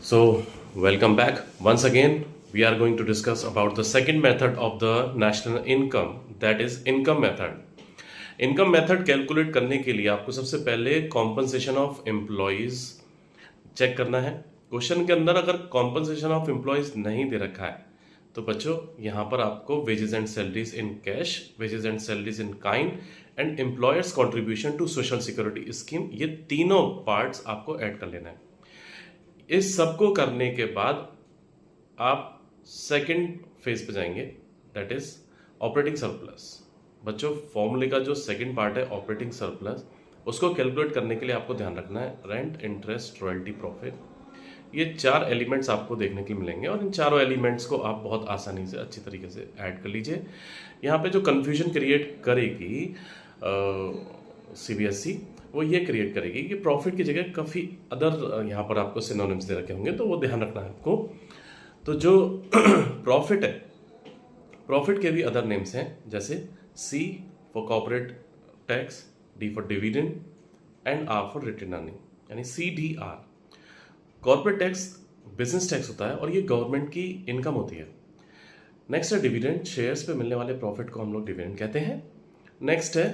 So, welcome back. Once again, we are going to discuss about the second method of the national income, that is income method. Income method calculate करने के लिए आपको सबसे पहले compensation of employees check करना है। Question के अंदर अगर कॉम्पनसेशन ऑफ एम्प्लॉयज नहीं दे रखा है तो बच्चों यहाँ पर आपको wages and salaries in cash, wages and salaries in kind and employers contribution to social security scheme, ये तीनों पार्ट्स आपको ऐड कर लेना है। इस सबको करने के बाद आप सेकंड फेज पे जाएंगे, दैट इज ऑपरेटिंग सरप्लस। बच्चों फॉर्मूले का जो सेकंड पार्ट है ऑपरेटिंग सरप्लस, उसको कैलकुलेट करने के लिए आपको ध्यान रखना है रेंट, इंटरेस्ट, रॉयल्टी, प्रॉफिट, ये चार एलिमेंट्स आपको देखने के लिए मिलेंगे और इन चारों एलिमेंट्स को आप बहुत आसानी से अच्छी तरीके से ऐड कर लीजिए। यहाँ पे जो कन्फ्यूजन क्रिएट करेगी सीबीएसई, वो ये क्रिएट करेगी कि प्रॉफिट की जगह काफ़ी अदर यहाँ पर आपको सिनोनिम्स दे रखे होंगे, तो वो ध्यान रखना है आपको। तो जो प्रॉफिट है, प्रॉफिट के भी अदर नेम्स हैं, जैसे C for corporate tax, D for dividend and R for retain earning, यानी CDR। Corporate tax business tax होता है और ये गवर्नमेंट की इनकम होती है। नेक्स्ट है डिविडेंड, शेयर्स पे मिलने वाले प्रॉफिट को हम लोग डिविडेंड कहते हैं। नेक्स्ट है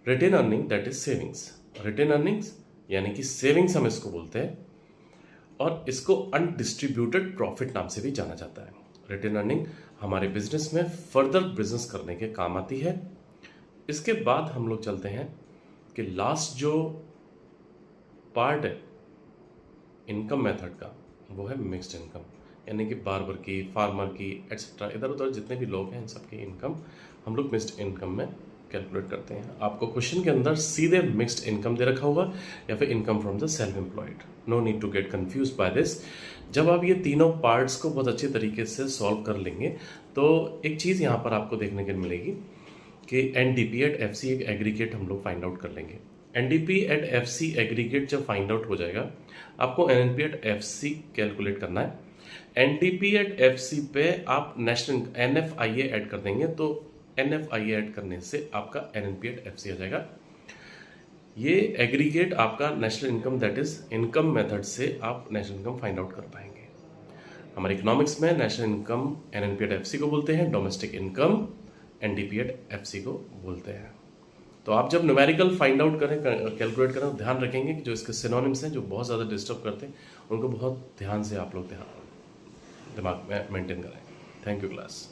retain earning, that is savings. Retain earnings यानी कि सेविंग्स हम इसको बोलते हैं और इसको अनडिस्ट्रीब्यूटेड प्रॉफिट नाम से भी जाना जाता है। रिटेन अर्निंग हमारे बिजनेस में फर्दर बिजनेस करने के काम आती है। इसके बाद हम लोग चलते हैं कि लास्ट जो पार्ट है इनकम मेथड का, वो है मिक्स्ड इनकम, यानी कि बार्बर की, फार्मर की, एटसेट्रा, इधर उधर जितने भी लोग हैं इन सबकी इनकम हम लोग मिक्स्ड इनकम में कैलकुलेट करते हैं। आपको क्वेश्चन के अंदर सीधे मिक्स्ड इनकम दे रखा होगा या फिर income from the self employed. No need to get confuse by this. जब आप ये तीनों पार्ट्स को बहुत अच्छे तरीके से सॉल्व कर लेंगे तो एक चीज़ यहाँ पर आपको देखने को मिलेगी कि एनडीपी एट एफसी एक एग्रीगेट हम लोग फाइंड आउट कर लेंगे। एनडीपी एट एफसी एग्रीगेट जब फाइंड आउट हो जाएगा, आपको एनएनपी एट एफसी कैलकुलेट करना है। एनडीपी एट एफसी पे आप नेशनल एनएफआईए ऐड कर देंगे, तो एनएफआईए ऐड करने से आपका एनएनपी एट एफसी आ जाएगा। ये एग्रीगेट आपका national income, that is income method से आप नेशनल इनकम फाइंड आउट कर पाएंगे। हमारे इकोनॉमिक्स में national income NNP at FC को बोलते हैं, domestic income NDP at FC को बोलते हैं। तो आप जब न्यूमेरिकल फाइंड आउट करें, कैलकुलेट करें, तो ध्यान रखेंगे कि जो इसके सिनोनिम्स हैं जो बहुत ज़्यादा डिस्टर्ब करते हैं, उनको बहुत ध्यान से आप लोग दिमाग में मेंटेन करें। Thank you class.